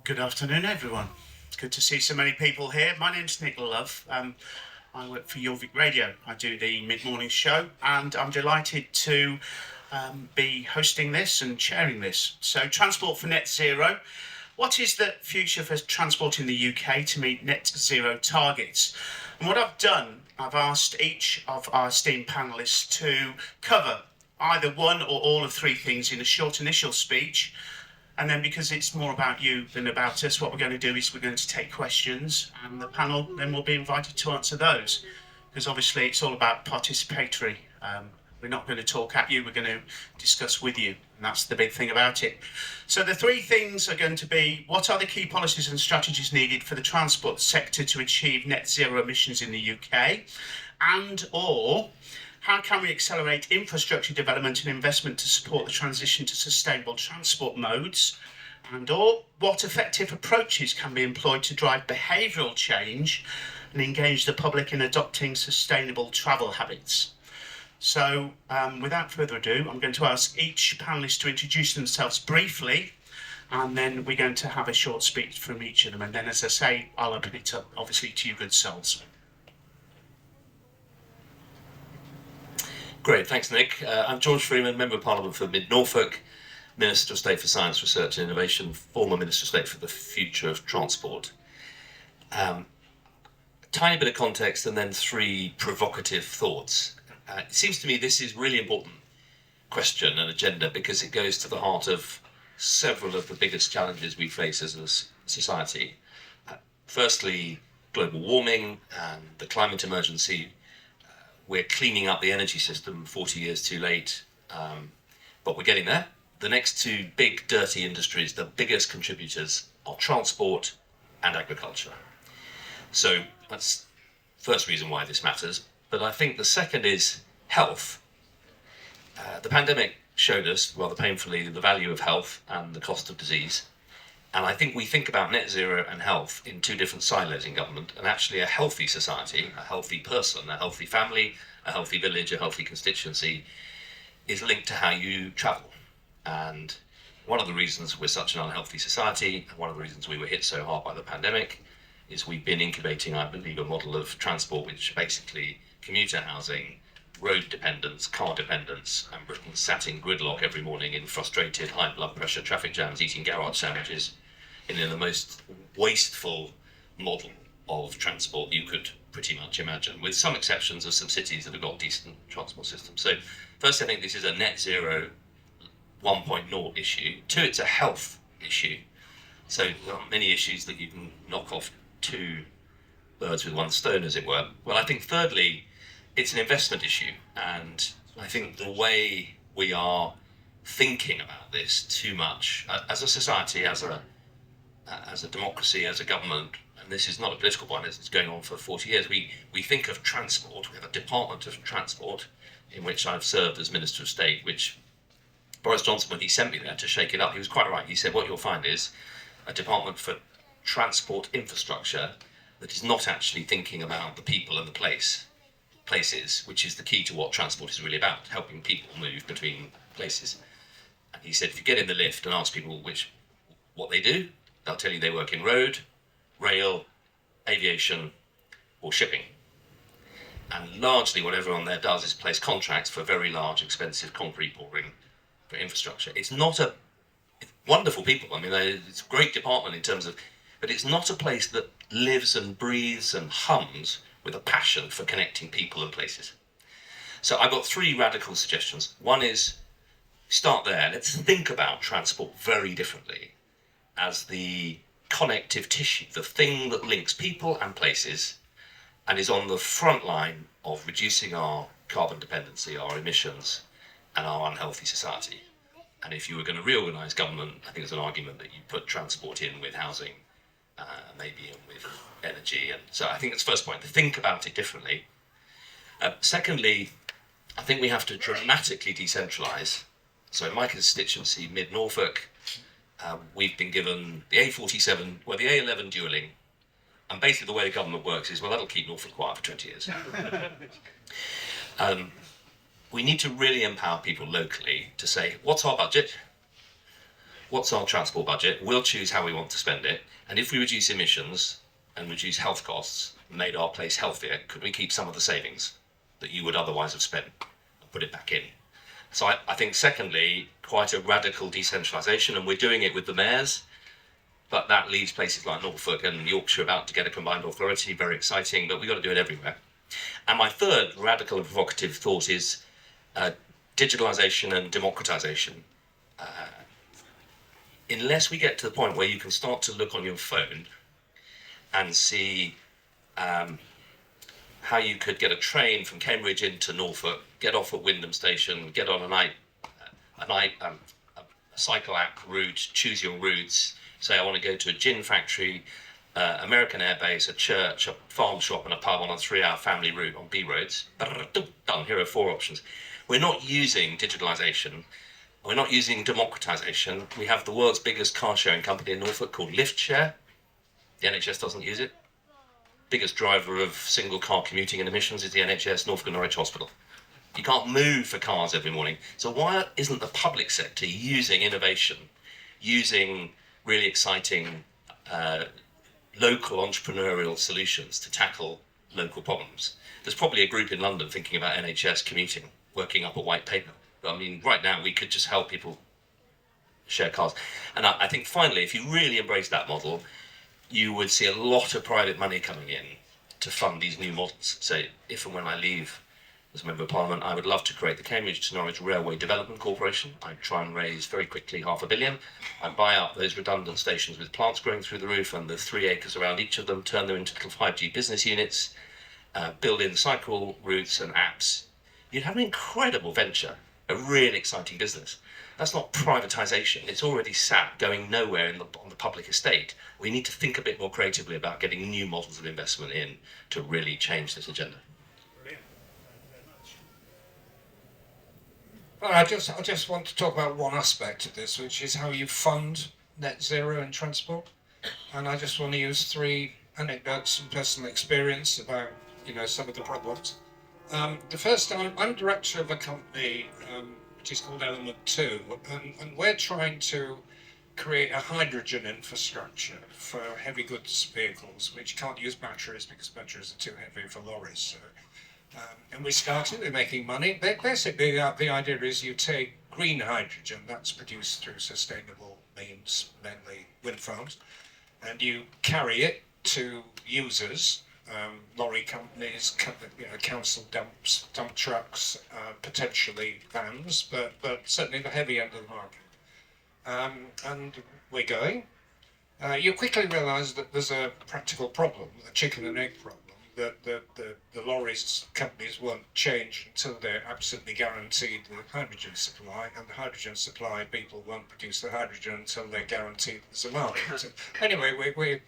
Good afternoon, everyone. It's good to see so many people here. My name's Nick Love. I work for Jorvik Radio. I do the mid-morning show, and I'm delighted to be hosting this and chairing this. So, Transport for Net Zero. What is the future for transport in the UK to meet net zero targets? And what I've done, I've asked each of our esteemed panellists to cover either one or all of three things in a short initial speech. And then, because it's more about you than about us, what we're going to do is we're going to take questions, and the panel then will be invited to answer those. Because obviously it's all about participatory. We're not going to talk at you, we're going to discuss with you. And that's the big thing about it. So the three things are going to be: what are the key policies and strategies needed for the transport sector to achieve net zero emissions in the UK? And/or how can we accelerate infrastructure development and investment to support the transition to sustainable transport modes? And/or what effective approaches can be employed to drive behavioural change and engage the public in adopting sustainable travel habits? So without further ado, I'm going to ask each panellist to introduce themselves briefly, and then we're going to have a short speech from each of them. And then, as I say, I'll open it up, obviously, to you good souls. Great, thanks Nick. I'm George Freeman, Member of Parliament for Mid-Norfolk, Minister of State for Science, Research and Innovation, former Minister of State for the Future of Transport. Tiny bit of context and then three provocative thoughts. It seems to me this is a really important question and agenda because it goes to the heart of several of the biggest challenges we face as a society. Firstly, global warming and the climate emergency. We're cleaning up the energy system 40 years too late, but we're getting there. The next two big dirty industries, the biggest contributors, are transport and agriculture. So that's the first reason why this matters. But I think the second is health. The pandemic showed us, rather painfully, the value of health and the cost of disease. And I think we think about net zero and health in two different silos in government, and actually a healthy society, a healthy person, a healthy family, a healthy village, a healthy constituency is linked to how you travel. And one of the reasons we're such an unhealthy society, and one of the reasons we were hit so hard by the pandemic, is we've been incubating, I believe, a model of transport which basically commuter housing, road dependence, car dependence, and Britain sat in gridlock every morning in frustrated high blood pressure traffic jams, eating garage sandwiches, in the most wasteful model of transport you could pretty much imagine, with some exceptions of some cities that have got decent transport systems. So first, I think this is a net zero 1.0 issue. Two, it's a health issue. So there are many issues that you can knock off two birds with one stone, as it were. Well, I think thirdly, it's an investment issue. And I think the way we are thinking about this too much, as a society, as a democracy, as a government, and this is not a political one, it's going on for 40 years, we think of transport, we have a Department of Transport, in which I've served as Minister of State, which Boris Johnson, when he sent me there to shake it up, he was quite right. He said, what you'll find is a Department for Transport Infrastructure that is not actually thinking about the people and the places, which is the key to what transport is really about, helping people move between places. And he said, if you get in the lift and ask people what they do, they'll tell you they work in road, rail, aviation, or shipping. And largely what everyone there does is place contracts for very large, expensive concrete pouring for infrastructure. It's wonderful people. I mean, it's a great department in terms of, but it's not a place that lives and breathes and hums with a passion for connecting people and places. So I've got three radical suggestions. One is, start there. Let's think about transport very differently as the connective tissue, the thing that links people and places and is on the front line of reducing our carbon dependency, our emissions, and our unhealthy society. And if you were going to reorganise government, I think there's an argument that you put transport in with housing, maybe in with energy. And so I think that's the first point, to think about it differently. Secondly, I think we have to dramatically decentralise. So in my constituency, Mid-Norfolk, we've been given the A47, well, the A11 dualling, and basically the way the government works is, well, that'll keep Norfolk quiet for 20 years. We need to really empower people locally to say, what's our budget? what's our transport budget? We'll choose how we want to spend it. And if we reduce emissions and reduce health costs, made our place healthier, could we keep some of the savings that you would otherwise have spent and put it back in? So I think, secondly, quite a radical decentralisation, and we're doing it with the mayors, but that leaves places like Norfolk and Yorkshire about to get a combined authority, very exciting, but we've got to do it everywhere. And my third radical and provocative thought is digitalisation and democratisation. Unless we get to the point where you can start to look on your phone and see how you could get a train from Cambridge into Norfolk, get off at Wyndham Station, get on a cycle app route, choose your routes, say I want to go to a gin factory, American Air Base, a church, a farm shop and a pub on a 3-hour family route on B roads. Done. Here are 4 options. We're not using digitalisation. We're not using democratisation. We have the world's biggest car sharing company in Norfolk called LiftShare. The NHS doesn't use it. Biggest driver of single car commuting and emissions is the NHS, Norfolk and Norwich Hospital. You can't move for cars every morning. So why isn't the public sector using innovation, using really exciting local entrepreneurial solutions to tackle local problems? There's probably a group in London thinking about NHS commuting, working up a white paper. But I mean, right now we could just help people share cars. And I think finally, if you really embrace that model, you would see a lot of private money coming in to fund these new models. So if and when I leave as a Member of Parliament, I would love to create the Cambridge to Norwich Railway Development Corporation. I'd try and raise very quickly £500 million. I'd buy up those redundant stations with plants growing through the roof and the 3 acres around each of them, turn them into little 5G business units, build in cycle routes and apps. You'd have an incredible venture, a really exciting business. That's not privatisation. It's already sat going nowhere on the public estate. We need to think a bit more creatively about getting new models of investment in to really change this agenda. Brilliant. Thank you very much. Well, I just want to talk about one aspect of this, which is how you fund net zero in transport. And I just want to use 3 anecdotes and personal experience about, some of the problems. The first time, I'm director of a company which is called Element 2, and we're trying to create a hydrogen infrastructure for heavy goods vehicles, which can't use batteries because batteries are too heavy for lorries. So, and we started, we're making money. Basically, the idea is you take green hydrogen that's produced through sustainable means, mainly wind farms, and you carry it to users, lorry companies, council dump trucks, potentially vans, but certainly the heavy end of the market. And we're going. You quickly realise that there's a practical problem, a chicken and egg problem, that the lorries companies won't change until they're absolutely guaranteed the hydrogen supply, and the hydrogen supply people won't produce the hydrogen until they're guaranteed there's a market. So anyway,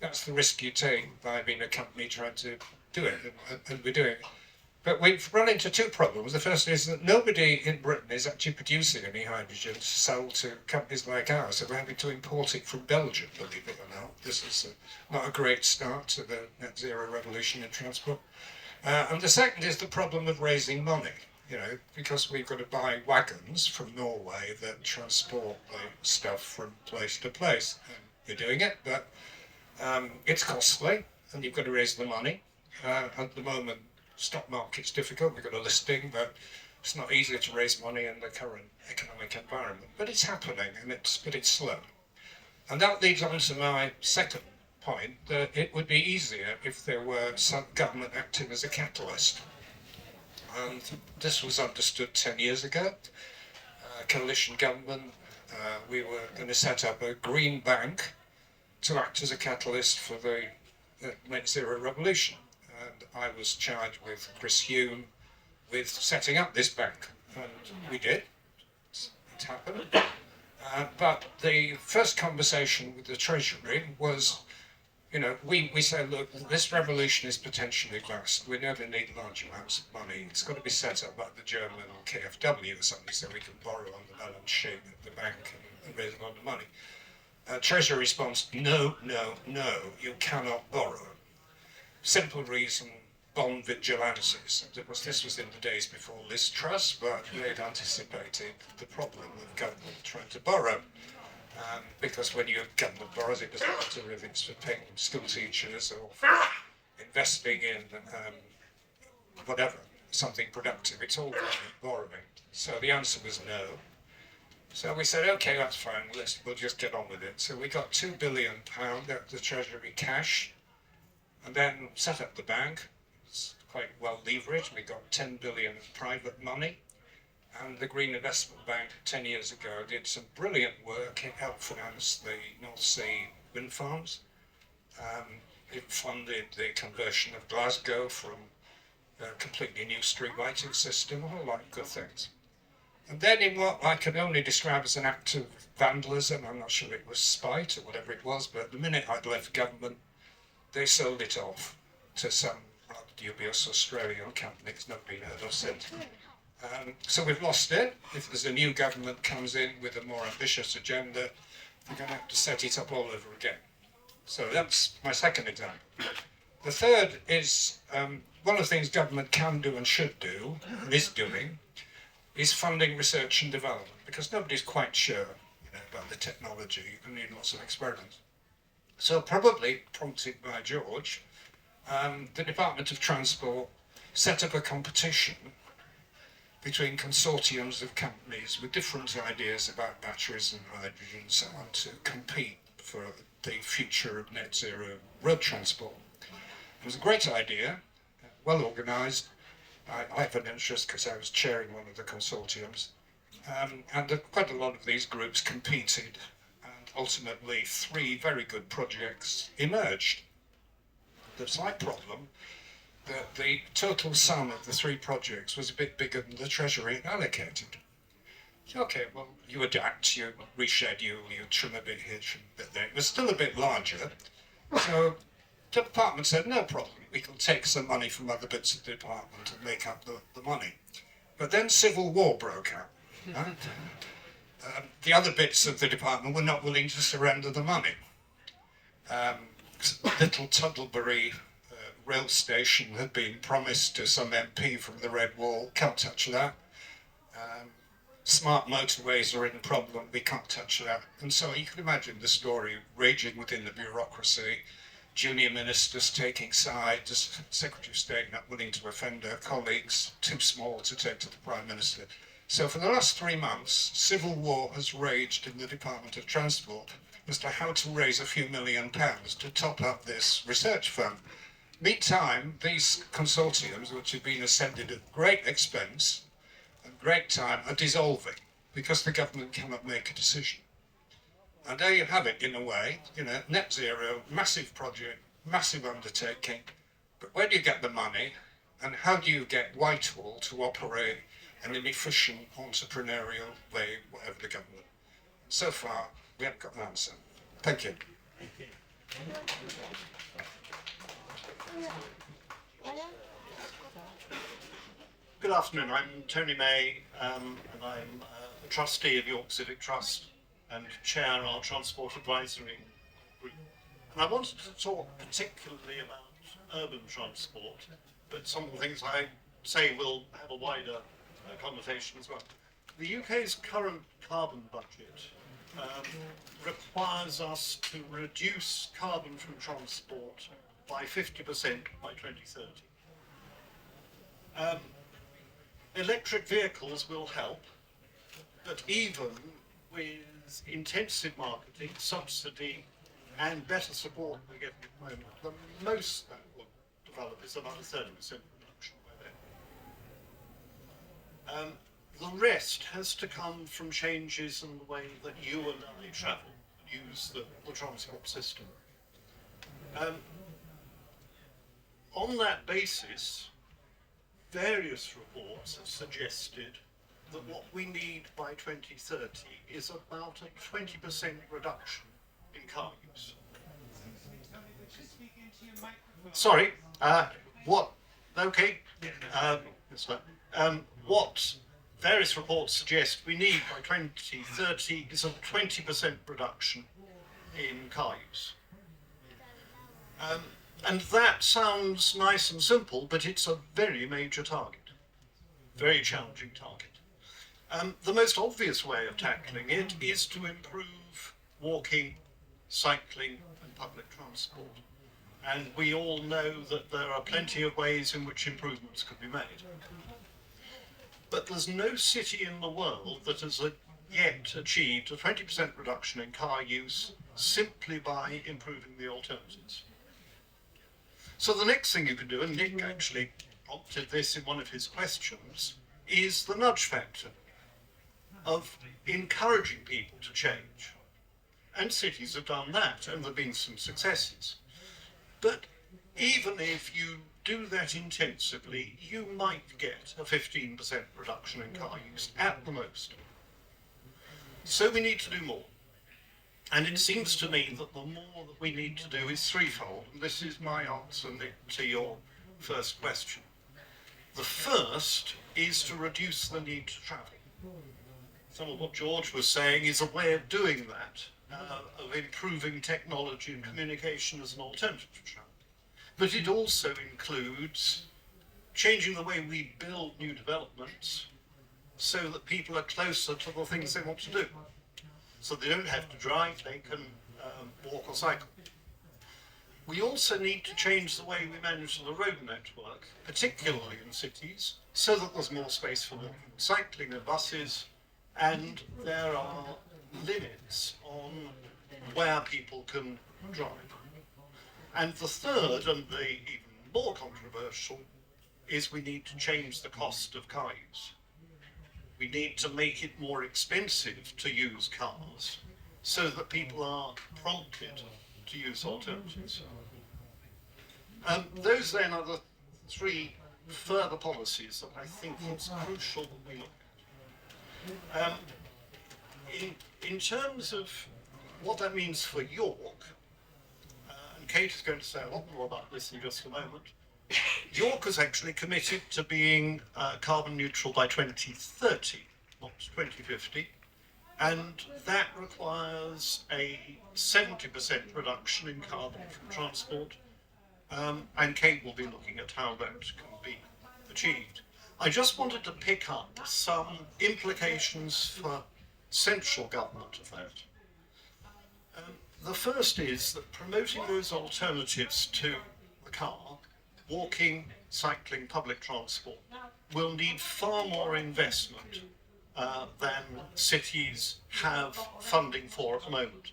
that's the risk you take by being a company trying to do it, and we're doing it. But we've run into 2 problems. The first is that nobody in Britain is actually producing any hydrogen to sell to companies like ours, so we're having to import it from Belgium, believe it or not. This is not a great start to the net zero revolution in transport. And the second is the problem of raising money, because we've got to buy wagons from Norway that transport the stuff from place to place. And we're doing it, but it's costly, and you've got to raise the money. At the moment, stock market's difficult. We've got a listing, but it's not easy to raise money in the current economic environment. But it's happening, but it's slow. And that leads on to my second point, that it would be easier if there were some government acting as a catalyst. And this was understood 10 years ago. Coalition government, we were going to set up a green bank to act as a catalyst for the net zero revolution. And I was charged with Chris Hume with setting up this bank, and we did. It happened. But the first conversation with the Treasury was, we said, look, this revolution is potentially vast. We're going to need large amounts of money. It's got to be set up like the German or KfW or something, so we can borrow on the balance sheet of the bank and raise a lot of money. Treasury response, no, you cannot borrow. Simple reason, bond vigilantes. This was in the days before Liz Truss, but they'd anticipated the problem of government trying to borrow. Because when your government borrows, it doesn't matter if it's for paying school teachers or investing in whatever, something productive. It's all borrowing. So the answer was no. So we said, okay, that's fine. We'll just get on with it. So we got £2 billion out of the Treasury cash, and then set up the bank. It's quite well leveraged. We got 10 billion of private money. And the Green Investment Bank 10 years ago did some brilliant work. It helped finance the North Sea wind farms. It funded the conversion of Glasgow from a completely new street lighting system, a whole lot of good things. And then in what I could only describe as an act of vandalism, I'm not sure it was spite or whatever it was, but the minute I'd left government, they sold it off to some rather dubious Australian company that's not been heard of since. So we've lost it. If there's a new government comes in with a more ambitious agenda, they're going to have to set it up all over again. So that's my second example. The third is one of the things government can do and should do, and is doing, is funding research and development, because nobody's quite sure about the technology. You need lots of experiments. So probably prompted by George, the Department of Transport set up a competition between consortiums of companies with different ideas about batteries and hydrogen and so on to compete for the future of net zero road transport. It was a great idea, well organised. I have an interest because I was chairing one of the consortiums, and quite a lot of these groups competed, and ultimately 3 very good projects emerged. The slight problem that the total sum of the 3 projects was a bit bigger than the Treasury had allocated. Okay, well, you adapt, you reschedule, you trim a bit here, trim a bit there. It was still a bit larger, so the department said, no problem, we can take some money from other bits of the department and make up the money. But then civil war broke out. Right? The other bits of the department were not willing to surrender the money. Little Tuddlebury rail station had been promised to some MP from the Red Wall, can't touch that. Smart motorways are in problem, we can't touch that. And so you can imagine the story raging within the bureaucracy, junior ministers taking sides, Secretary of State not willing to offend her colleagues, too small to take to the Prime Minister. So for the last 3 months, civil war has raged in the Department of Transport as to how to raise a few £1 million to top up this research fund. Meantime, these consortiums, which have been ascended at great expense and great time, are dissolving because the government cannot make a decision. And there you have it, in a way, net zero, massive project, massive undertaking, but where do you get the money, and how do you get Whitehall to operate in an efficient, entrepreneurial way, whatever the government? So far, we haven't got an answer. Thank you. Thank you. Good afternoon, I'm Tony May, and I'm a trustee of York Civic Trust and chair our Transport Advisory Group. And I wanted to talk particularly about urban transport, but some of the things I say will have a wider conversation as well. The UK's current carbon budget requires us to reduce carbon from transport by 50% by 2030. Electric vehicles will help, but even with intensive marketing, subsidy, and better support we get at the moment, the most that will develop is about a 30% reduction by then. The rest has to come from changes in the way that you and I travel, use the transport system. On that basis, various reports have suggested that what we need by 2030 is about a 20% reduction in car use. Sorry, what? Okay. What various reports suggest we need by 2030 is a 20% reduction in car use. And that sounds nice and simple, but it's a very major target, very challenging target. The most obvious way of tackling it is to improve walking, cycling and public transport. And we all know that there are plenty of ways in which improvements could be made. But there's no city in the world that has yet achieved a 20% reduction in car use simply by improving the alternatives. So the next thing you can do, and Nick actually prompted this in one of his questions, is the nudge factor of encouraging people to change. And cities have done that, and there have been some successes. But even if you do that intensively, you might get a 15% reduction in car use at the most. So we need to do more. And it seems to me that the more that we need to do is threefold. And this is my answer, Nick, to your first question. The first is to reduce the need to travel. Some of what George was saying is a way of doing that, of improving technology and communication as an alternative to travel. But it also includes changing the way we build new developments so that people are closer to the things they want to do. So they don't have to drive, they can walk or cycle. We also need to change the way we manage the road network, particularly in cities, so that there's more space for walking, cycling and buses, and there are limits on where people can drive. And the third, and the even more controversial, is we need to change the cost of car use. We need to make it more expensive to use cars so that people are prompted to use alternatives. Those then are the three further policies that I think it's crucial that we look at. In terms of what that means for York, and Kate is going to say a lot more about this in just a moment, York is actually committed to being carbon neutral by 2030, not 2050, and that requires a 70% reduction in carbon from transport, and Kate will be looking at how that can be achieved. I just wanted to pick up some implications for central government of that. The first is that promoting those alternatives to the car, walking, cycling, public transport, will need far more investment than cities have funding for at the moment.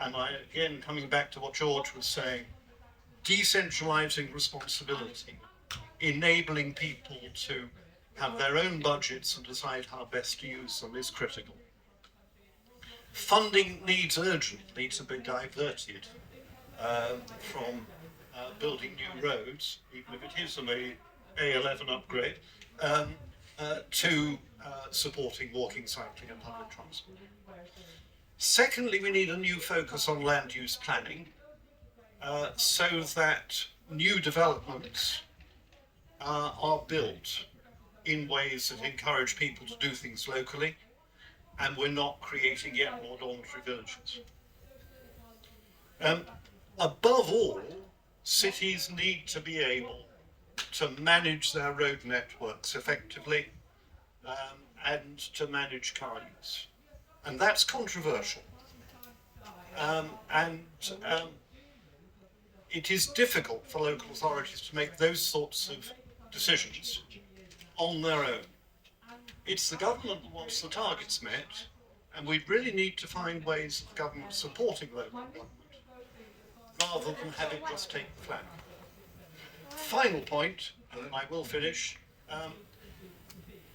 And again, coming back to what George was saying, decentralising responsibility, enabling people to have their own budgets and decide how best to use them is critical. Funding needs urgently to be diverted from building new roads, even if it is an A11 upgrade, to supporting walking, cycling and public transport. Secondly, we need a new focus on land use planning so that new developments are built in ways that encourage people to do things locally, and we're not creating yet more dormitory villages. Above all, cities need to be able to manage their road networks effectively and to manage car use. And that's controversial. It is difficult for local authorities to make those sorts of decisions on their own. It's the government that wants the targets met, and we really need to find ways of government supporting local government, rather than have it just take the flag. Final point, and then I will finish.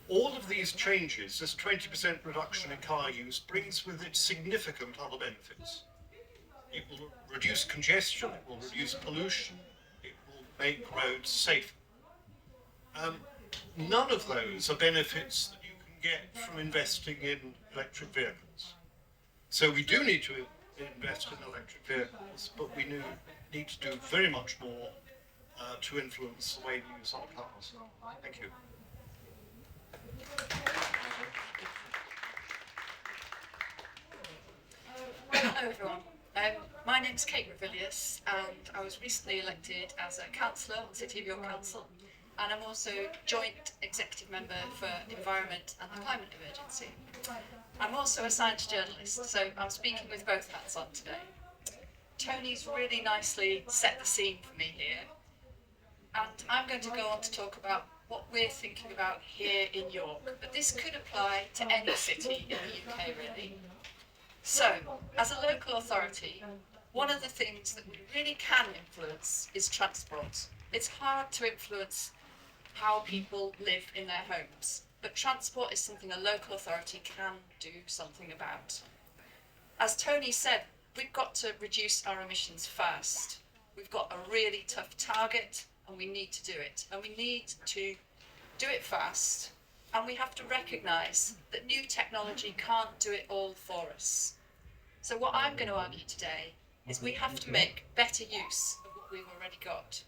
All of these changes, this 20% reduction in car use, brings with it significant other benefits. It will reduce congestion, it will reduce pollution, it will make roads safer. None of those are benefits that you can get from investing in electric vehicles. So we do need to invest in electric vehicles, but we need to do very much more to influence the way we use our cars. Thank you. Hello everyone, my name's Kate Ravillious and I was recently elected as a councillor on City of York Council, and I'm also joint executive member for Environment and the Climate Emergency. I'm also a science journalist, so I'm speaking with both hats on today. Tony's really nicely set the scene for me here, and I'm going to go on to talk about what we're thinking about here in York, but this could apply to any city in the UK really. So, as a local authority, one of the things that we really can influence is transport. It's hard to influence how people live in their homes, but transport is something a local authority can do something about. As Tony said, we've got to reduce our emissions fast. We've got a really tough target and we need to do it. And we need to do it fast, and we have to recognise that new technology can't do it all for us. So what I'm going to argue today is we have to make better use of what we've already got.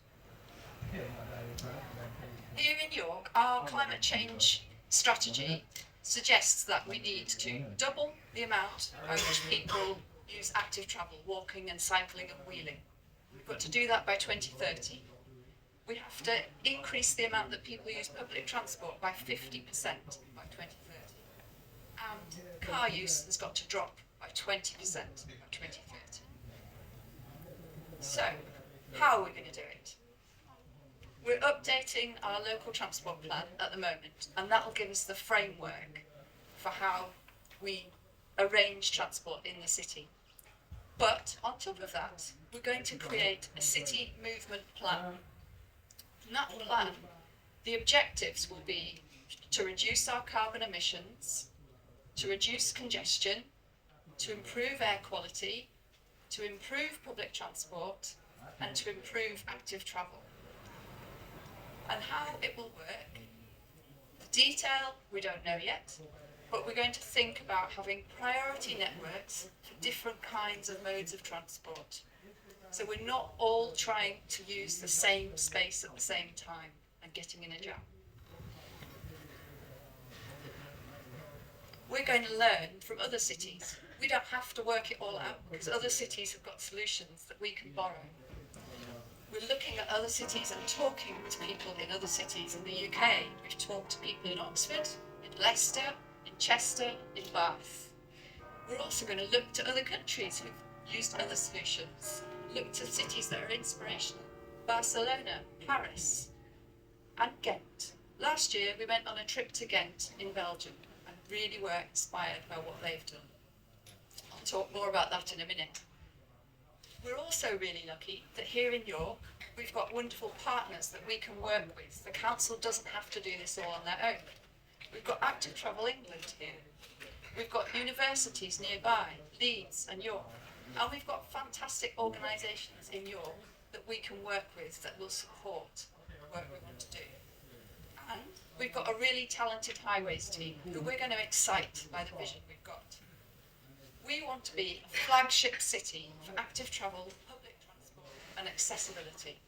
Here in York, our climate change strategy suggests that we need to double the amount by which people use active travel, walking and cycling and wheeling. We've got to do that by 2030. We have to increase the amount that people use public transport by 50% by 2030. And car use has got to drop by 20% by 2030. So, how are we going to do it? We're updating our local transport plan at the moment, and that will give us the framework for how we arrange transport in the city. But on top of that, we're going to create a city movement plan. In that plan, the objectives will be to reduce our carbon emissions, to reduce congestion, to improve air quality, to improve public transport, and to improve active travel. And how it will work, the detail we don't know yet, but we're going to think about having priority networks for different kinds of modes of transport. So we're not all trying to use the same space at the same time and getting in a jam. We're going to learn from other cities. We don't have to work it all out because other cities have got solutions that we can borrow. We're looking at other cities and talking to people in other cities in the UK. We've talked to people in Oxford, in Leicester, in Chester, in Bath. We're also going to look to other countries who've used other solutions. Look to cities that are inspirational. Barcelona, Paris, and Ghent. Last year we went on a trip to Ghent in Belgium and really were inspired by what they've done. I'll talk more about that in a minute. We're also really lucky that here in York we've got wonderful partners that we can work with. The council doesn't have to do this all on their own. We've got Active Travel England here. We've got universities nearby, Leeds and York. And we've got fantastic organisations in York that we can work with that will support the work we want to do. And we've got a really talented highways team who we're going to excite by the vision we've got. We want to be a flagship city for active travel, public transport and accessibility.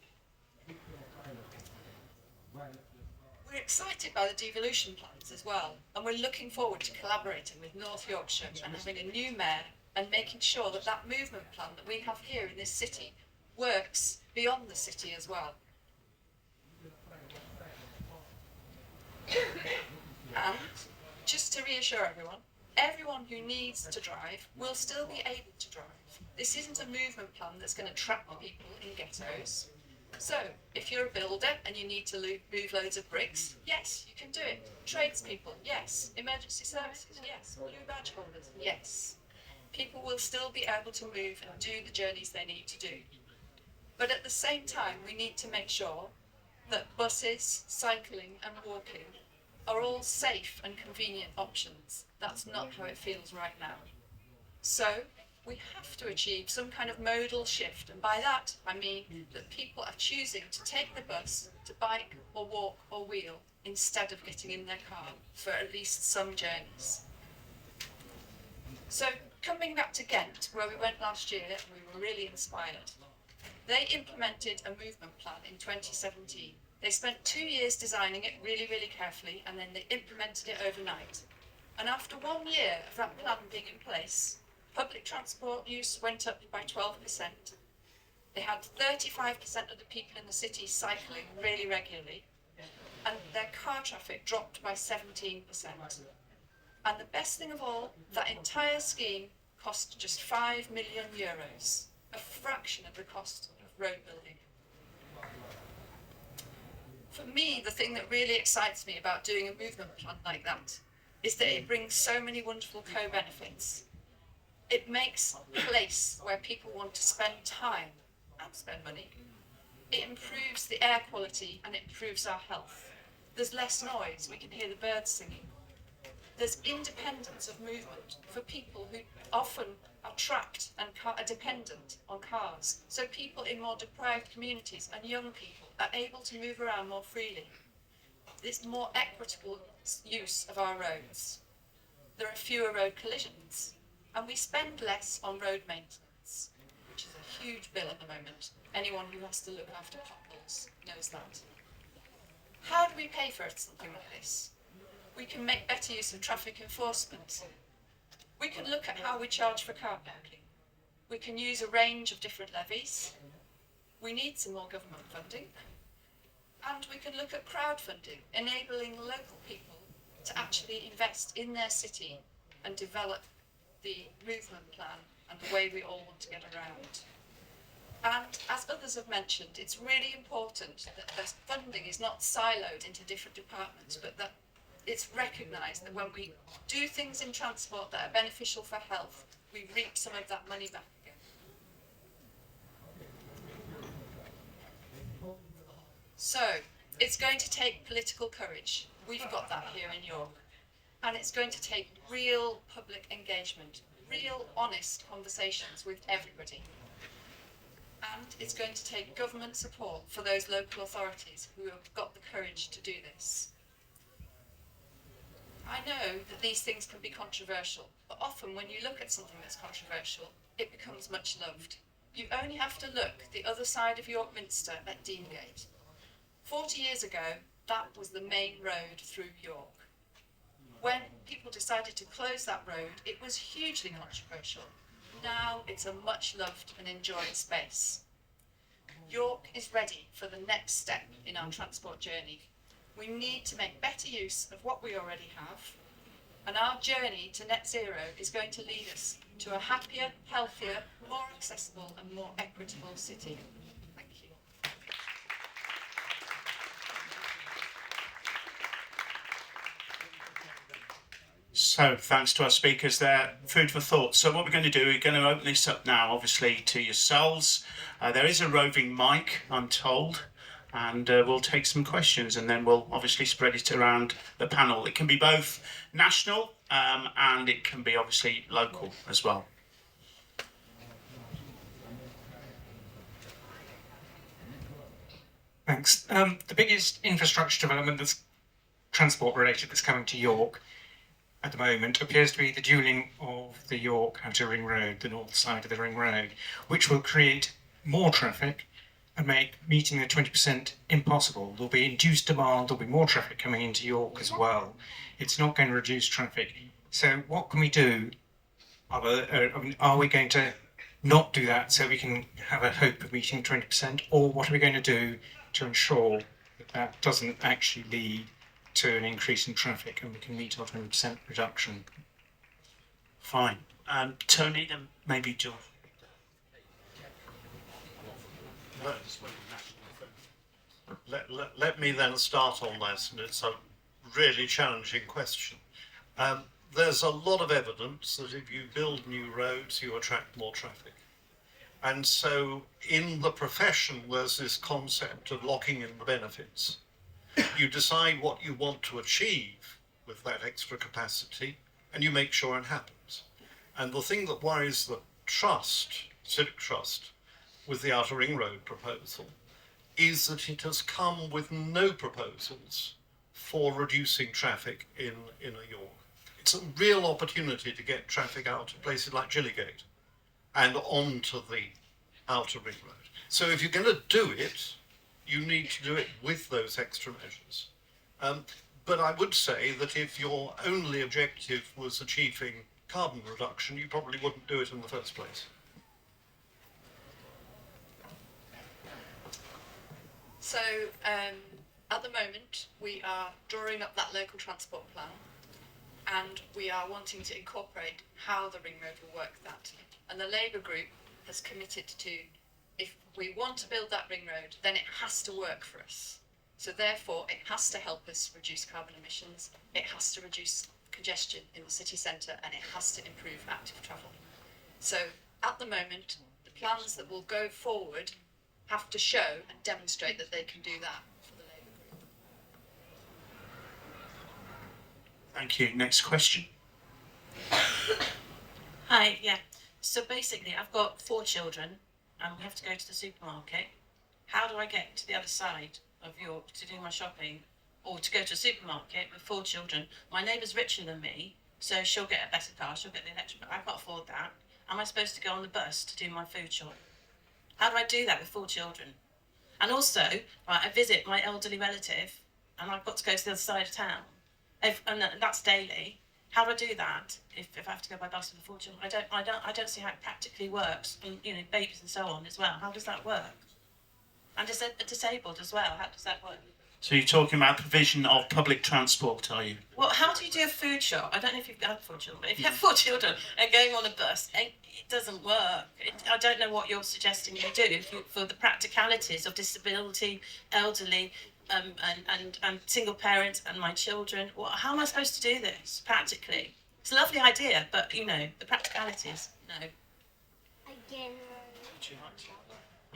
We're excited by the devolution plans as well, and we're looking forward to collaborating with North Yorkshire and having a new mayor and making sure that that movement plan that we have here in this city works beyond the city as well. And just to reassure everyone who needs to drive will still be able to drive. This isn't a movement plan that's going to trap people in ghettos. So, if you're a builder and you need to move loads of bricks, yes, you can do it. Tradespeople, yes. Emergency services, yes. Blue badge holders, yes. People will still be able to move and do the journeys they need to do. But at the same time, we need to make sure that buses, cycling and walking are all safe and convenient options. That's not how it feels right now. So, we have to achieve some kind of modal shift, and by that I mean that people are choosing to take the bus, to bike or walk or wheel instead of getting in their car for at least some journeys. So coming back to Ghent, where we went last year, we were really inspired. They implemented a movement plan in 2017. They spent 2 years designing it really, really carefully, and then they implemented it overnight. And after 1 year of that plan being in place, public transport use went up by 12%. They had 35% of the people in the city cycling really regularly, and their car traffic dropped by 17%. And the best thing of all, that entire scheme cost just €5 million, a fraction of the cost of road building. For me, the thing that really excites me about doing a movement plan like that is that it brings so many wonderful co-benefits. It makes a place where people want to spend time and spend money. It improves the air quality and it improves our health. There's less noise, we can hear the birds singing. There's independence of movement for people who often are trapped and are dependent on cars. So people in more deprived communities and young people are able to move around more freely. There's more equitable use of our roads. There are fewer road collisions, and we spend less on road maintenance, which is a huge bill at the moment. Anyone who has to look after potholes knows that. How do we pay for something like this? We can make better use of traffic enforcement. We can look at how we charge for car parking. We can use a range of different levies. We need some more government funding. And we can look at crowdfunding, enabling local people to actually invest in their city and develop the movement plan and the way we all want to get around. And as others have mentioned, it's really important that the funding is not siloed into different departments, but that it's recognised that when we do things in transport that are beneficial for health, we reap some of that money back again. So, it's going to take political courage. We've got that here in York. And it's going to take real public engagement, real honest conversations with everybody. And it's going to take government support for those local authorities who have got the courage to do this. I know that these things can be controversial, but often when you look at something that's controversial, it becomes much loved. You only have to look the other side of York Minster at Deangate. 40 years ago, that was the main road through York. When people decided to close that road, it was hugely controversial. Now it's a much loved and enjoyed space. York is ready for the next step in our transport journey. We need to make better use of what we already have, and our journey to net zero is going to lead us to a happier, healthier, more accessible and more equitable city. Thank you. So thanks to our speakers there, food for thought. So what we're going to do, we're going to open this up now, obviously, to yourselves. There is a roving mic, I'm told, and we'll take some questions and then we'll obviously spread it around the panel. It can be both national and it can be obviously local as well. Thanks. The biggest infrastructure development that's transport related that's coming to York at the moment appears to be the dualling of the York Outer Ring Road, the north side of the Ring Road, which will create more traffic and make meeting the 20% impossible. There'll be induced demand, there'll be more traffic coming into York as well. It's not going to reduce traffic. So what can we do? Are we going to not do that so we can have a hope of meeting 20%? Or what are we going to do to ensure that that doesn't actually lead to an increase in traffic and we can meet our 20% reduction? Fine. Tony, then maybe George. Let me then start on this, and it's a really challenging question. There's a lot of evidence that if you build new roads, you attract more traffic. And so in the profession, there's this concept of locking in the benefits. You decide what you want to achieve with that extra capacity, and you make sure it happens. And the thing that worries the trust, Civic Trust, with the Outer Ring Road proposal, is that it has come with no proposals for reducing traffic in a York. It's a real opportunity to get traffic out of places like Gillygate and onto the Outer Ring Road. So if you're going to do it, you need to do it with those extra measures. But I would say that if your only objective was achieving carbon reduction, you probably wouldn't do it in the first place. So at the moment we are drawing up that local transport plan, and we are wanting to incorporate how the ring road will work that. And the Labour group has committed to, if we want to build that ring road, then it has to work for us. So therefore, it has to help us reduce carbon emissions, it has to reduce congestion in the city centre, and it has to improve active travel. So at the moment, the plans that will go forward have to show and demonstrate that they can do that for the Labour group. Thank you. Next question. Hi, yeah. So basically, I've got 4 children, and we have to go to the supermarket. How do I get to the other side of York to do my shopping, or to go to a supermarket with 4 children? My neighbour's richer than me, so she'll get a better car, she'll get the electric, but I can't afford that. Am I supposed to go on the bus to do my food shop? How do I do that with 4 children? And also, right, I visit my elderly relative, and I've got to go to the other side of town, and that's daily. How do I do that if I have to go by bus with 4 children? I don't see how it practically works, and babies and so on as well. How does that work? And disabled as well. How does that work? So you're talking about provision of public transport, are you? Well, how do you do a food shop? I don't know if you've had 4 children, but if you have 4 children and going on a bus, it doesn't work. I don't know what you're suggesting you do for the practicalities of disability, elderly, and single parents and my children. How am I supposed to do this practically? It's a lovely idea, but the practicalities, no.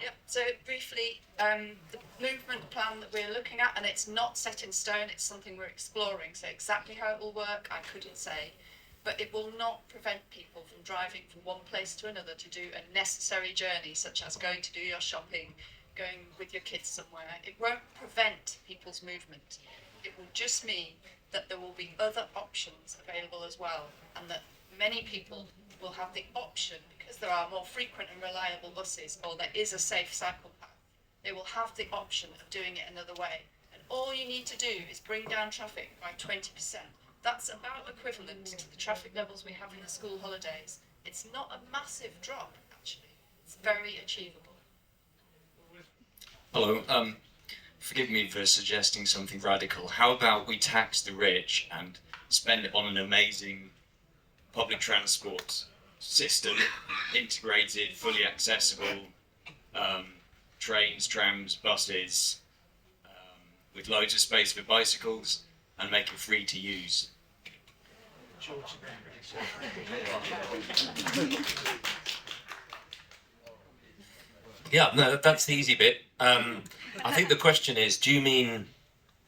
Yep, so briefly, the movement plan that we're looking at, and it's not set in stone, it's something we're exploring, so exactly how it will work, I couldn't say, but it will not prevent people from driving from one place to another to do a necessary journey, such as going to do your shopping, going with your kids somewhere. It won't prevent people's movement. It will just mean that there will be other options available as well, and that many people will have the option, because there are more frequent and reliable buses, or there is a safe cycle path, they will have the option of doing it another way. And all you need to do is bring down traffic by 20%. That's about equivalent to the traffic levels we have in the school holidays. It's not a massive drop, actually. It's very achievable. Hello. Forgive me for suggesting something radical. How about we tax the rich and spend it on an amazing public transport system, integrated, fully accessible, trains, trams, buses, with loads of space for bicycles, and make it free to use? Yeah, no, that's the easy bit. I think the question is, do you mean,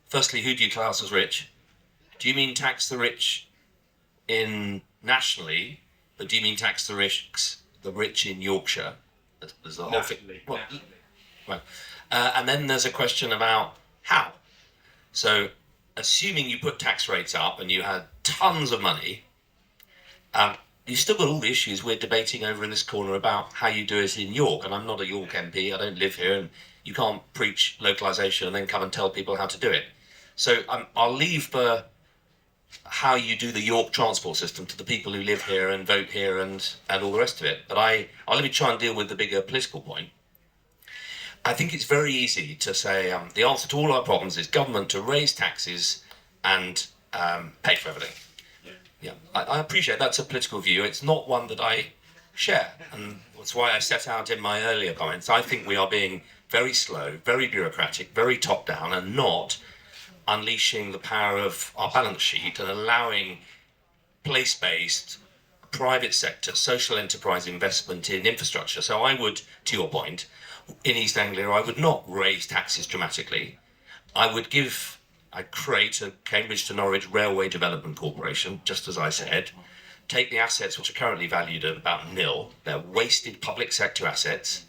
firstly, who do you class as rich? Do you mean tax the rich nationally, but do you mean tax the rich in Yorkshire? There's the whole thing. Well, right. And then there's a question about how. So, assuming you put tax rates up and you had tons of money, you've still got all the issues we're debating over in this corner about how you do it in York. And I'm not a York MP, I don't live here, and you can't preach localisation and then come and tell people how to do it. So I'll leave the how you do the York transport system to the people who live here and vote here and all the rest of it. But I'll let me try and deal with the bigger political point. I think it's very easy to say the answer to all our problems is government to raise taxes and pay for everything. Yeah, I appreciate that's a political view. It's not one that I share, and that's why I set out in my earlier comments. I think we are being very slow, very bureaucratic, very top-down, and not unleashing the power of our balance sheet and allowing place-based, private sector, social enterprise investment in infrastructure. So I would, to your point, in East Anglia, I would not raise taxes dramatically. I'd create a Cambridge to Norwich Railway Development Corporation, just as I said, take the assets which are currently valued at about nil, they're wasted public sector assets.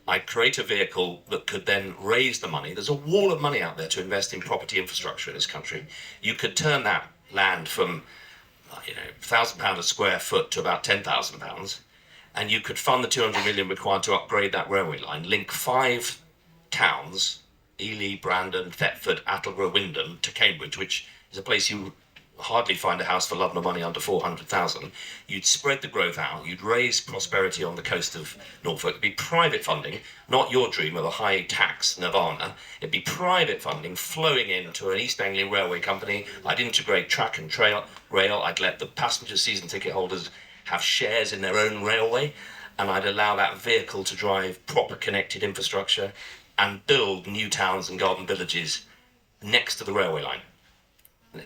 I'd create a vehicle that could then raise the money. There's a wall of money out there to invest in property infrastructure in this country. You could turn that land from, £1,000 a square foot to about £10,000, and you could fund the 200 million required to upgrade that railway line, link 5 towns, Ely, Brandon, Thetford, Attleborough, Wymondham, to Cambridge, which is a place you hardly find a house for love nor money under 400,000. You'd spread the growth out. You'd raise prosperity on the coast of Norfolk. It'd be private funding, not your dream of a high tax nirvana. It'd be private funding flowing into an East Anglia Railway company. I'd integrate track and rail. I'd let the passenger season ticket holders have shares in their own railway, and I'd allow that vehicle to drive proper connected infrastructure and build new towns and garden villages next to the railway line.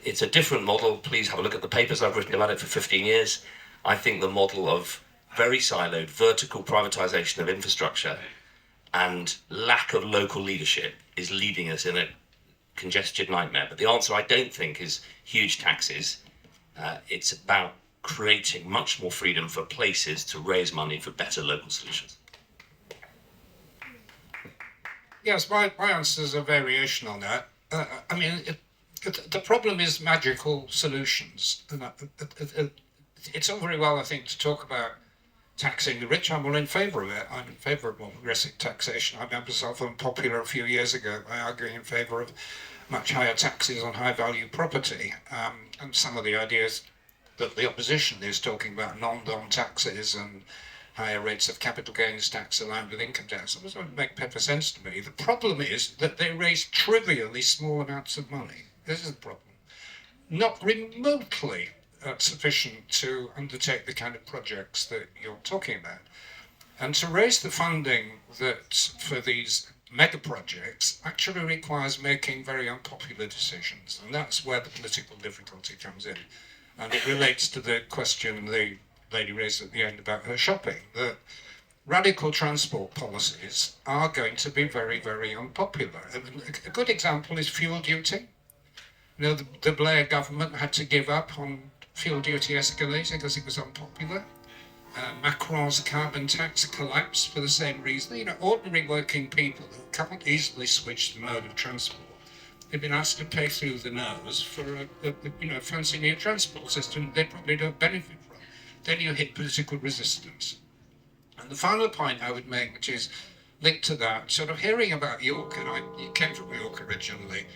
It's a different model. Please have a look at the papers. I've written about it for 15 years. I think the model of very siloed vertical privatization of infrastructure and lack of local leadership is leading us in a congested nightmare. But the answer, I don't think, is huge taxes. It's about creating much more freedom for places to raise money for better local solutions. Yes, my answer is a variation on that. The problem is magical solutions. It's all very well, I think, to talk about taxing the rich. I'm all in favour of it. I'm in favour of more progressive taxation. I made myself unpopular a few years ago by arguing in favour of much higher taxes on high-value property. And some of the ideas that the opposition is talking about, non-dom taxes and higher rates of capital gains tax aligned with income tax, it doesn't make perfect sense to me. The problem is that they raise trivially small amounts of money. This is the problem. Not remotely sufficient to undertake the kind of projects that you're talking about. And to raise the funding that for these mega projects actually requires making very unpopular decisions. And that's where the political difficulty comes in. And it relates to the question the lady raised at the end about her shopping, that radical transport policies are going to be very, very unpopular. A good example is fuel duty. You know, the Blair government had to give up on fuel duty escalating because it was unpopular. Macron's carbon tax collapsed for the same reason. You know, ordinary working people who can't easily switch the mode of transport have been asked to pay through the nose for a fancy new transport system they probably don't benefit from. Then you hit political resistance. And the final point I would make, which is linked to that, sort of hearing about York, and you came from York originally,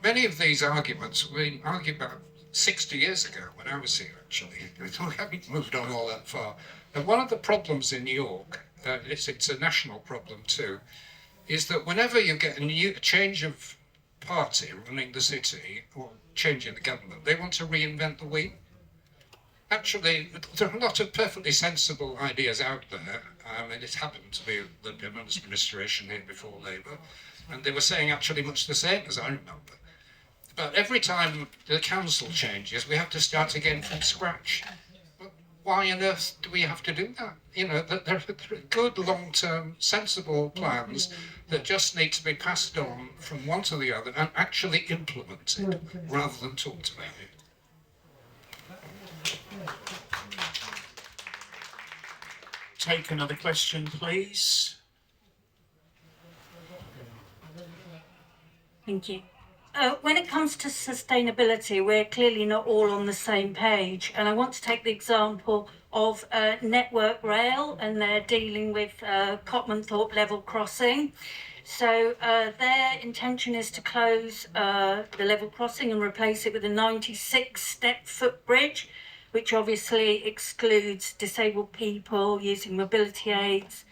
many of these arguments were argued about 60 years ago when I was here, actually. We haven't moved on all that far. And one of the problems in York, it's a national problem too, is that whenever you get a new change of party running the city or changing the government, they want to reinvent the wheel. Actually, there are a lot of perfectly sensible ideas out there, and it happened to be the administration here before Labour, and they were saying actually much the same as I remember. But every time the council changes, we have to start again from scratch. But why on earth do we have to do that? You know, there are good long-term, sensible plans that just need to be passed on from one to the other and actually implemented rather than talked about it. Take another question, please. Thank you. When it comes to sustainability, we're clearly not all on the same page. And I want to take the example of Network Rail, and they're dealing with Cotmanthorpe level crossing. So their intention is to close the level crossing and replace it with a 96-step footbridge, which obviously excludes disabled people using mobility aids,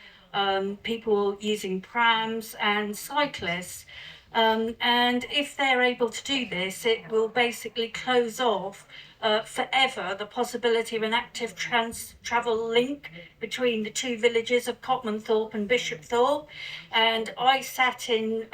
people using prams and cyclists. And if they're able to do this, it will basically close off forever the possibility of an active travel link between the two villages of Cotmanthorpe and Bishopthorpe. And I sat in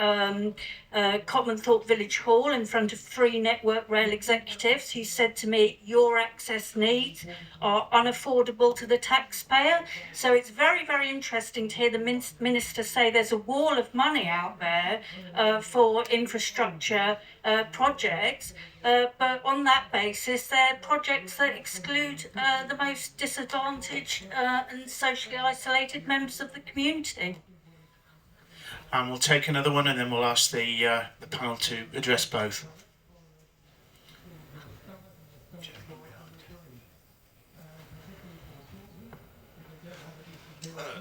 Cotmanthorpe Village Hall in front of 3 Network Rail executives who said to me, your access needs are unaffordable to the taxpayer. So it's very, very interesting to hear the minister say there's a wall of money out there for infrastructure projects. But on that basis, they're projects that exclude the most disadvantaged and socially isolated members of the community. And we'll take another one, and then we'll ask the panel to address both.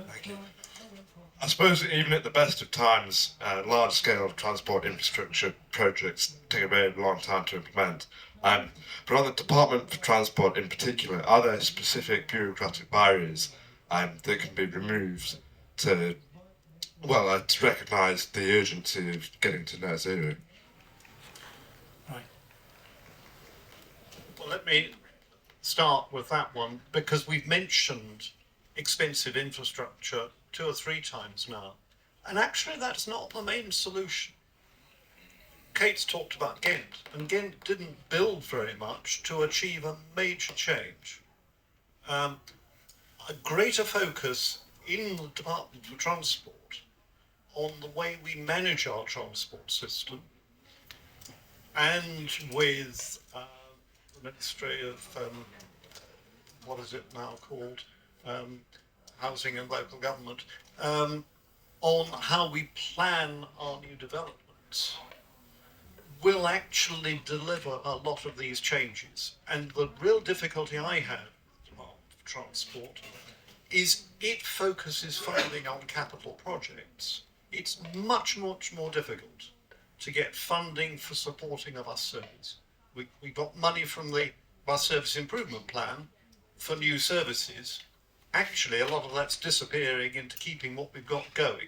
Thank you. I suppose even at the best of times, large-scale transport infrastructure projects take a very long time to implement. But on the Department for Transport in particular, are there specific bureaucratic barriers that can be removed to recognise the urgency of getting to net zero? Well, let me start with that one, because we've mentioned expensive infrastructure 2 or 3 times now. And actually, that's not the main solution. Kate's talked about Ghent, and Ghent didn't build very much to achieve a major change. A greater focus in the Department for Transport on the way we manage our transport system, and with the Ministry of, what is it now called, Housing and Local Government, on how we plan our new developments, will actually deliver a lot of these changes. And the real difficulty I have with the Department of Transport is it focuses funding on capital projects. It's much, much more difficult to get funding for supporting a bus service. We got money from the Bus Service Improvement Plan for new services. Actually, a lot of that's disappearing into keeping what we've got going.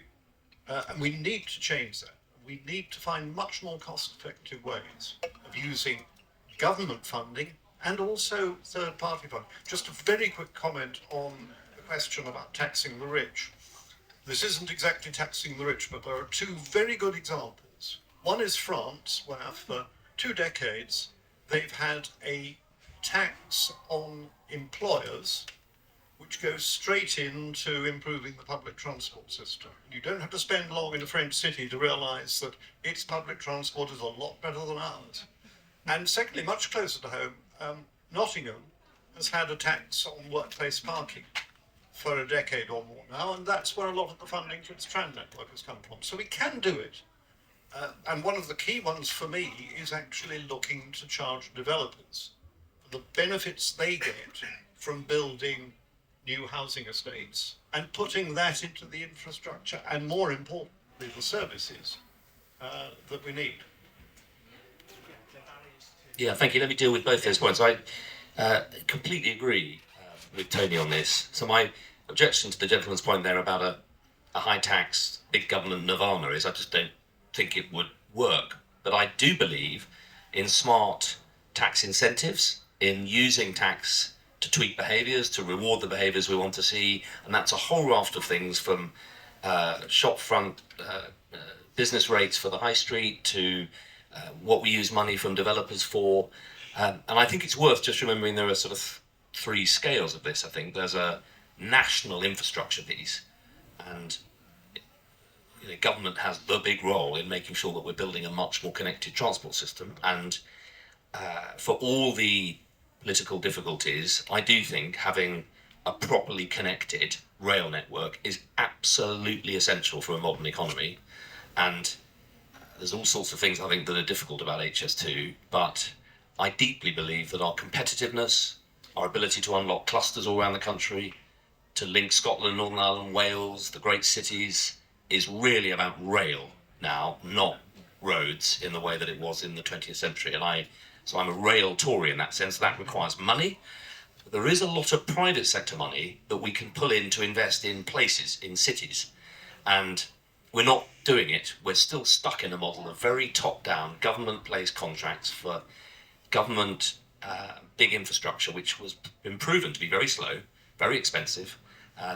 And we need to change that. We need to find much more cost-effective ways of using government funding and also third-party funding. Just a very quick comment on the question about taxing the rich. This isn't exactly taxing the rich, but there are 2 very good examples. One is France, where for 2 decades they've had a tax on employers which goes straight into improving the public transport system. You don't have to spend long in a French city to realise that its public transport is a lot better than ours. And secondly, much closer to home, Nottingham has had a tax on workplace parking for a decade or more now, and that's where a lot of the funding for its tram network has come from. So we can do it. And one of the key ones for me is actually looking to charge developers for the benefits they get from building new housing estates and putting that into the infrastructure and, more importantly, the services that we need. Yeah, thank you. Let me deal with both those points. I completely agree with Tony on this. So my objection to the gentleman's point there about a high tax, big government nirvana is I just don't think it would work. But I do believe in smart tax incentives, in using tax to tweak behaviours, to reward the behaviours we want to see, and that's a whole raft of things from shop front business rates for the high street to what we use money from developers for. And I think it's worth just remembering there are sort of 3 scales of this. I think there's a national infrastructure piece, and government has the big role in making sure that we're building a much more connected transport system. And for all the political difficulties, I do think having a properly connected rail network is absolutely essential for a modern economy. And there's all sorts of things I think that are difficult about HS2, but I deeply believe that our competitiveness, our ability to unlock clusters all around the country, to link Scotland, Northern Ireland, Wales, the great cities, is really about rail now, not roads in the way that it was in the 20th century. So I'm a rail Tory in that sense. That requires money. But there is a lot of private sector money that we can pull in to invest in places, in cities. And we're not doing it. We're still stuck in a model of very top-down government-placed contracts for government big infrastructure, which has been proven to be very slow, very expensive.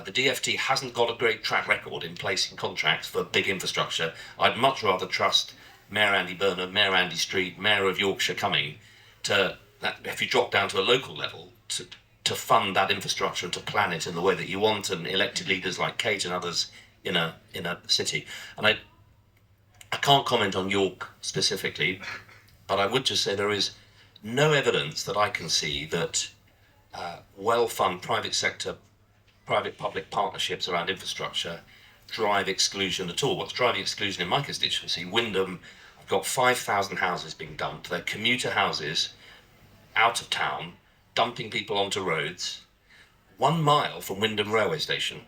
The DfT hasn't got a great track record in placing contracts for big infrastructure. I'd much rather trust Mayor Andy Burnham, Mayor Andy Street, Mayor of Yorkshire coming to that, if you drop down to a local level, to fund that infrastructure and to plan it in the way that you want, and elected leaders like Kate and others in a city. And I can't comment on York specifically, but I would just say there is no evidence that I can see that well-funded private sector, private-public partnerships around infrastructure drive exclusion at all. What's driving exclusion in my constituency, Wyndham, I've got 5,000 houses being dumped. They're commuter houses out of town, dumping people onto roads 1 mile from Wyndham railway station,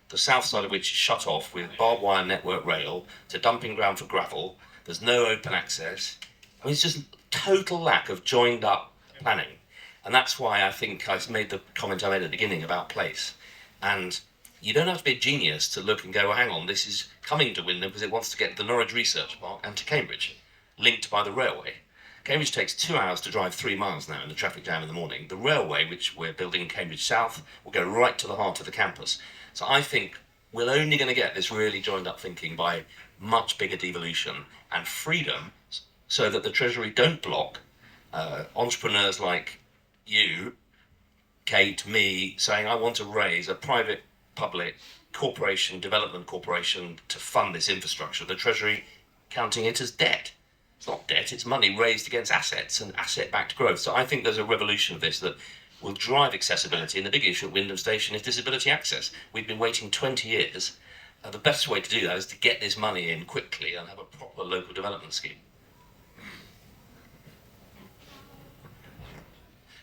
the south side of which is shut off with barbed wire network rail. It's a dumping ground for gravel. There's no open access. I mean, it's just total lack of joined up planning. And that's why I think I made the comment I made at the beginning about place. And you don't have to be a genius to look and go, well, hang on, this is coming to Wyndham because it wants to get to the Norwich Research Park and to Cambridge, linked by the railway. Cambridge takes 2 hours to drive 3 miles now in the traffic jam in the morning. The railway, which we're building in Cambridge South, will go right to the heart of the campus. So I think we're only going to get this really joined up thinking by much bigger devolution and freedom, so that the Treasury don't block entrepreneurs like you, Kate, me, saying I want to raise a private public corporation, development corporation to fund this infrastructure. The Treasury counting it as debt. It's not debt, it's money raised against assets and asset-backed growth. So I think there's a revolution of this that will drive accessibility, and the big issue at Wyndham Station is disability access. We've been waiting 20 years. The best way to do that is to get this money in quickly and have a proper local development scheme.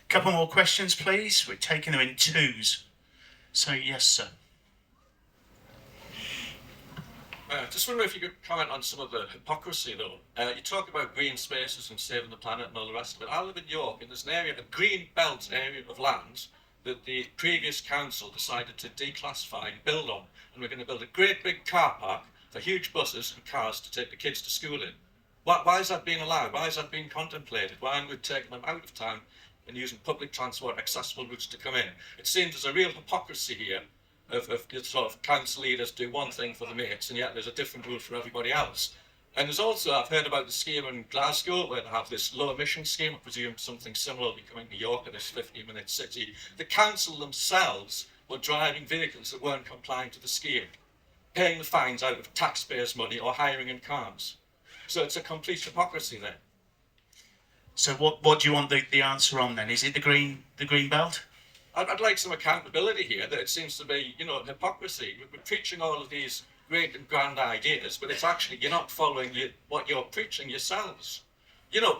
Couple more questions, please. We're taking them in twos. So, yes, sir. Just wondering if you could comment on some of the hypocrisy, though. You talk about green spaces and saving the planet and all the rest of it. I live in York, and there's an area, a green belt area of land that the previous council decided to declassify and build on. And we're going to build a great big car park for huge buses and cars to take the kids to school in. Why is that being allowed? Why is that being contemplated? Why aren't we taking them out of town and using public transport, accessible routes to come in? It seems there's a real hypocrisy here of sort of council leaders do one thing for the mates, and yet there's a different rule for everybody else. And there's also, I've heard about the scheme in Glasgow where they have this low emission scheme. I presume something similar will be coming to York in this 15-minute city. The council themselves were driving vehicles that weren't complying to the scheme, paying the fines out of taxpayers' money or hiring in cars. So it's a complete hypocrisy there. So what do you want the answer on then? Is it the green belt? I'd like some accountability here, that it seems to be, hypocrisy. We're preaching all of these great and grand ideas, but it's actually, you're not following what you're preaching yourselves.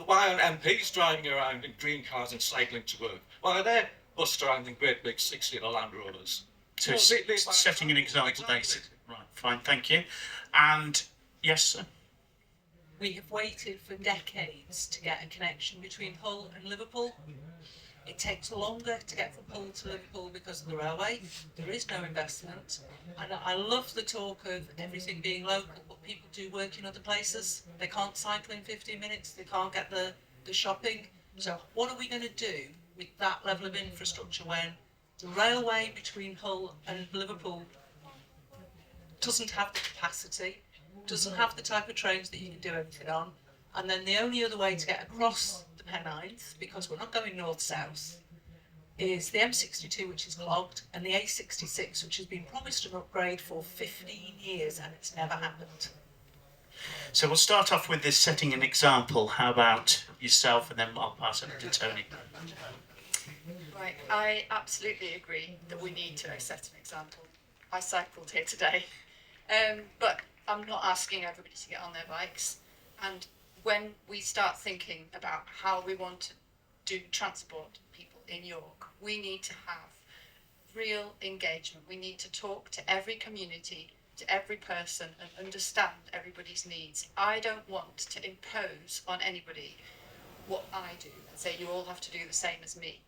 Why are MPs driving around in green cars and cycling to work? Why are they bussed around in great big 6-litre Land Rovers? So setting an example, basically. Right, fine, thank you. And yes, sir. We have waited for decades to get a connection between Hull and Liverpool. It takes longer to get from Hull to Liverpool because of the railway. There is no investment. And I love the talk of everything being local, but people do work in other places. They can't cycle in 15 minutes. They can't get the shopping. So what are we going to do with that level of infrastructure when the railway between Hull and Liverpool doesn't have the capacity, doesn't have the type of trains that you can do everything on, and then the only other way to get across the Pennines, because we're not going north-south, is the M62, which is clogged, and the A66, which has been promised an upgrade for 15 years, and it's never happened. So we'll start off with this setting an example. How about yourself, and then I'll pass it to Tony. Right, I absolutely agree that we need to set an example. I cycled here today, but I'm not asking everybody to get on their bikes. And when we start thinking about how we want to do transport people in York, we need to have real engagement. We need to talk to every community, to every person, and understand everybody's needs. I don't want to impose on anybody what I do and say you all have to do the same as me.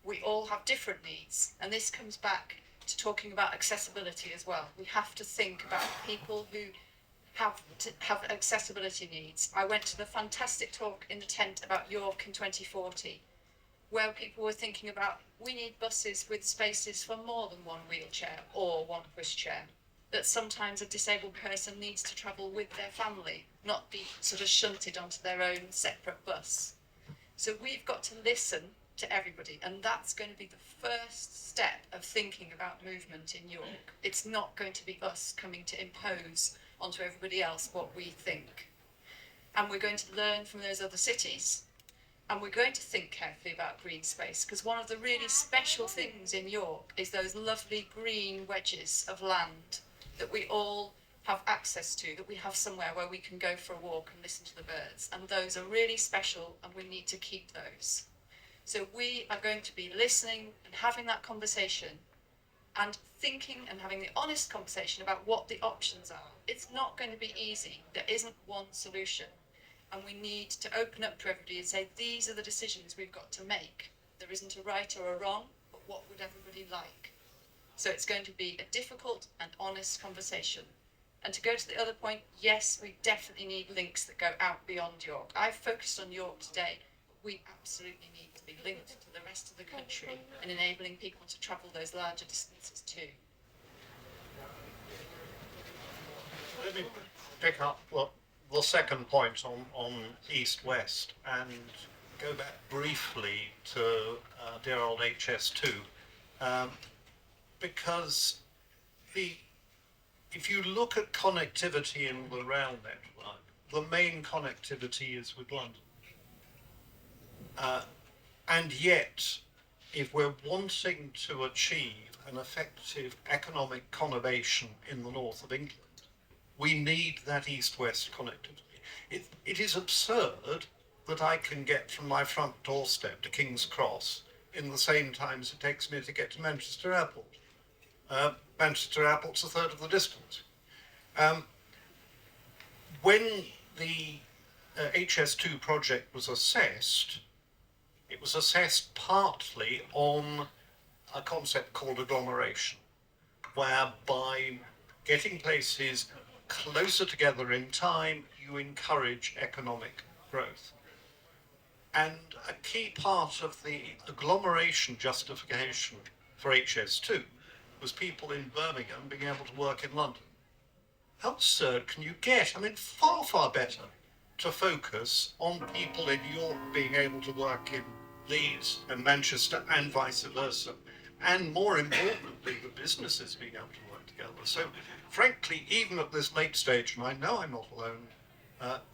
We all have different needs, and this comes back to talking about accessibility as well. We have to think about people who have accessibility needs. I went to the fantastic talk in the tent about York in 2040, where people were thinking about, we need buses with spaces for more than one wheelchair or one pushchair, that sometimes a disabled person needs to travel with their family, not be sort of shunted onto their own separate bus. So we've got to listen to everybody, and that's going to be the first step of thinking about movement in York. It's not going to be us coming to impose onto everybody else what we think. And we're going to learn from those other cities, and we're going to think carefully about green space, because one of the really special things in York is those lovely green wedges of land that we all have access to, that we have somewhere where we can go for a walk and listen to the birds. And those are really special, and we need to keep those. So we are going to be listening and having that conversation and thinking and having the honest conversation about what the options are. It's not going to be easy. There isn't one solution. And we need to open up to everybody and say, these are the decisions we've got to make. There isn't a right or a wrong, but what would everybody like? So it's going to be a difficult and honest conversation. And to go to the other point, yes, we definitely need links that go out beyond York. I've focused on York today, but we absolutely need to be linked to the rest of the country and enabling people to travel those larger distances too. Let me pick up the second point on East-West and go back briefly to dear old HS2, because if you look at connectivity in the rail network, the main connectivity is with London. And yet, if we're wanting to achieve an effective economic conurbation in the north of England, we need that east-west connectivity. It is absurd that I can get from my front doorstep to King's Cross in the same time as it takes me to get to Manchester Airport. Manchester Airport's a third of the distance. When the HS2 project was assessed, it was assessed partly on a concept called agglomeration, whereby getting places closer together in time, you encourage economic growth. And a key part of the agglomeration justification for HS2 was people in Birmingham being able to work in London. How absurd can you get? I mean, far, far better to focus on people in York being able to work in Leeds and Manchester and vice versa. And more importantly, the businesses being able to work together. So frankly, even at this late stage, and I know I'm not alone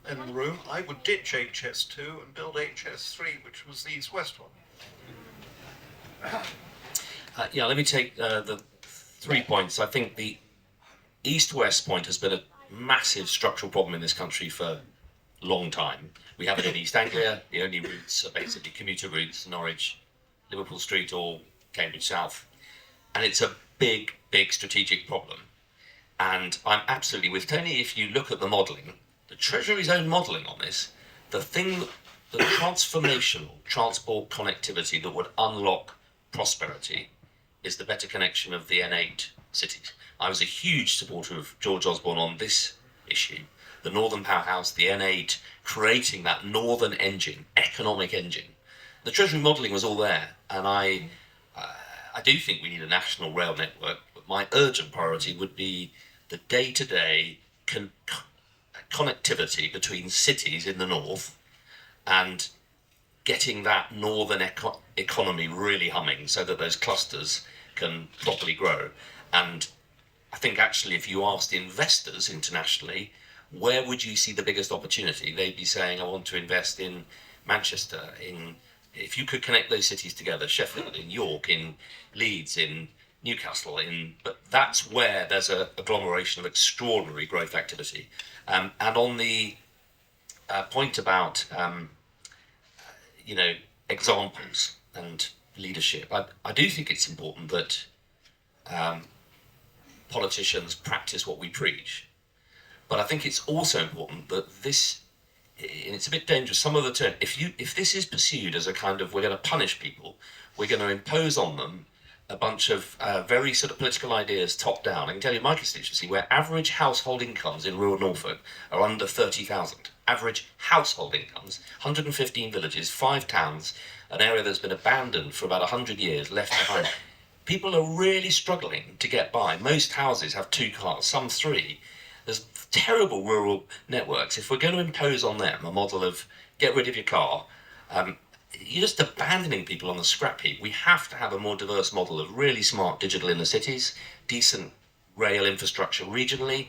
in the room, I would ditch HS2 and build HS3, which was the east-west one. Yeah, let me take the 3 points. I think the east-west point has been a massive structural problem in this country for a long time. We have it in East Anglia. The only routes are basically commuter routes, Norwich, Liverpool Street or Cambridge South. And it's a big, big strategic problem. And I'm absolutely with Tony. If you look at the modelling, the Treasury's own modelling on this, the transformational transport connectivity that would unlock prosperity is the better connection of the N8 cities. I was a huge supporter of George Osborne on this issue. The Northern Powerhouse, the N8, creating that northern engine, economic engine. The Treasury modelling was all there, and I do think we need a national rail network, but my urgent priority would be the day-to-day connectivity between cities in the north and getting that northern economy really humming so that those clusters can properly grow. And I think actually if you asked investors internationally, where would you see the biggest opportunity? They'd be saying, I want to invest in Manchester, if you could connect those cities together, Sheffield, in York, in Leeds, in Newcastle, but that's where there's an agglomeration of extraordinary growth activity. And on the point about, examples and leadership, I do think it's important that politicians practice what we preach. But I think it's also important that this, and it's a bit dangerous, some of the term, if this is pursued as a kind of, we're going to punish people, we're going to impose on them a bunch of very sort of political ideas top down. I can tell you my constituency, where average household incomes in rural Norfolk are under 30,000. Average household incomes, 115 villages, 5 towns, an area that's been abandoned for about 100 years, left behind. People are really struggling to get by. Most houses have 2 cars, some 3. There's terrible rural networks. If we're going to impose on them a model of get rid of your car, you're just abandoning people on the scrap heap. We have to have a more diverse model of really smart digital inner cities, decent rail infrastructure regionally,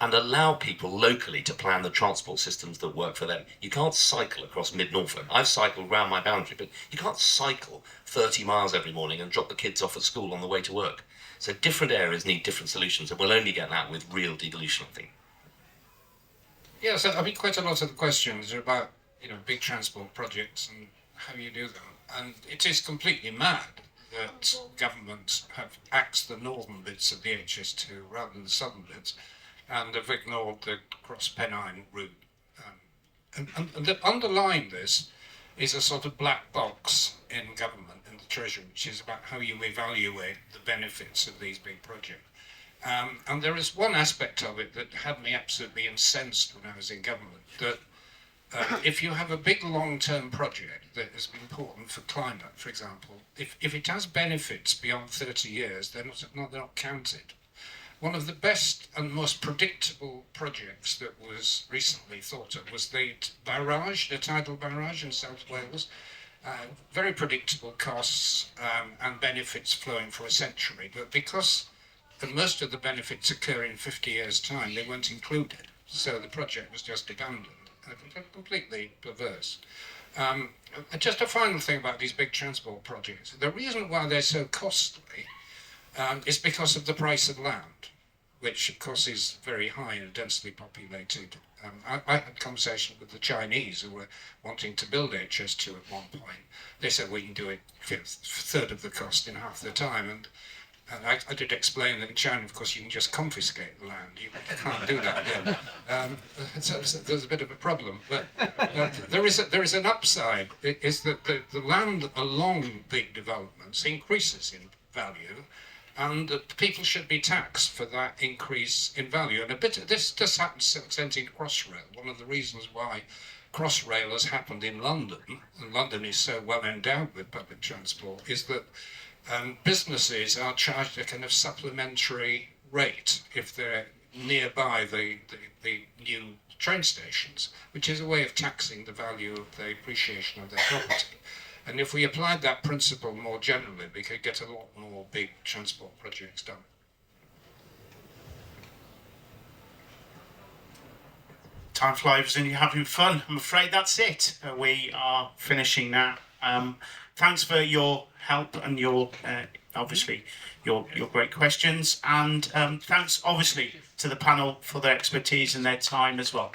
and allow people locally to plan the transport systems that work for them. You can't cycle across mid-Norfolk. I've cycled round my boundary, but you can't cycle 30 miles every morning and drop the kids off at school on the way to work. So different areas need different solutions, and we'll only get that with real devolution, I think. Yeah, so I mean, quite a lot of the questions are about, big transport projects and how you do them. And it is completely mad that governments have axed the northern bits of the HS2 rather than the southern bits, and have ignored the cross-Pennine route. And that underlying this is a sort of black box in government, in the Treasury, which is about how you evaluate the benefits of these big projects. And there is one aspect of it that had me absolutely incensed when I was in government, that if you have a big long-term project that is important for climate, for example, if it has benefits beyond 30 years, they're not counted. One of the best and most predictable projects that was recently thought of was the barrage, the tidal barrage in South Wales. Very predictable costs and benefits flowing for a century, but because most of the benefits occur in 50 years' time, they weren't included, so the project was just abandoned. Completely perverse. Just a final thing about these big transport projects. The reason why they're so costly is because of the price of land, which of course is very high and densely populated. I had a conversation with the Chinese who were wanting to build HS2 at one point. They said we can do it for a third of the cost in half the time, and I did explain that in China, of course, you can just confiscate the land. You can't do that again. So there's a bit of a problem. But there is an upside. It is that the land along big developments increases in value, and that people should be taxed for that increase in value. And a bit of this just happens to some extent in Crossrail. One of the reasons why Crossrail has happened in London, and London is so well endowed with public transport, is that businesses are charged a kind of supplementary rate if they're nearby the new train stations, which is a way of taxing the value of the appreciation of their property. And if we applied that principle more generally, we could get a lot more big transport projects done. Time flies and you're having fun. I'm afraid that's it. We are finishing now. Thanks for your help and your obviously your great questions, and thanks obviously to the panel for their expertise and their time as well.